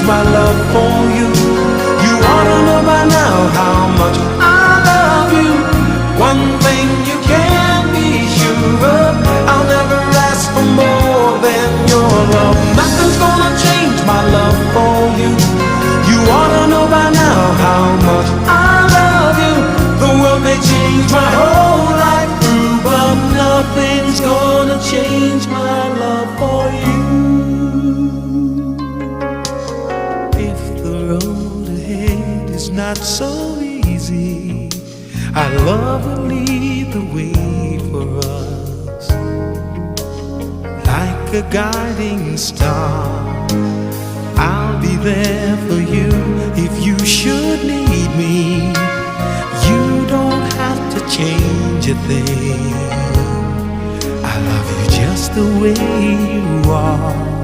change my love for you. You ought to know by now how much I love you. One thing you can be sure of, I'll never ask for more than your love. Nothing's gonna change my love for you. You ought to know by now how much I love you. The world may change my whole life through, but nothing's gonna change my love for you. If the road ahead is not so easy, our love will lead the way for us. Like a guiding star, I'll be there for you if you should need me. You don't have to change a thing. I love you just the way you are.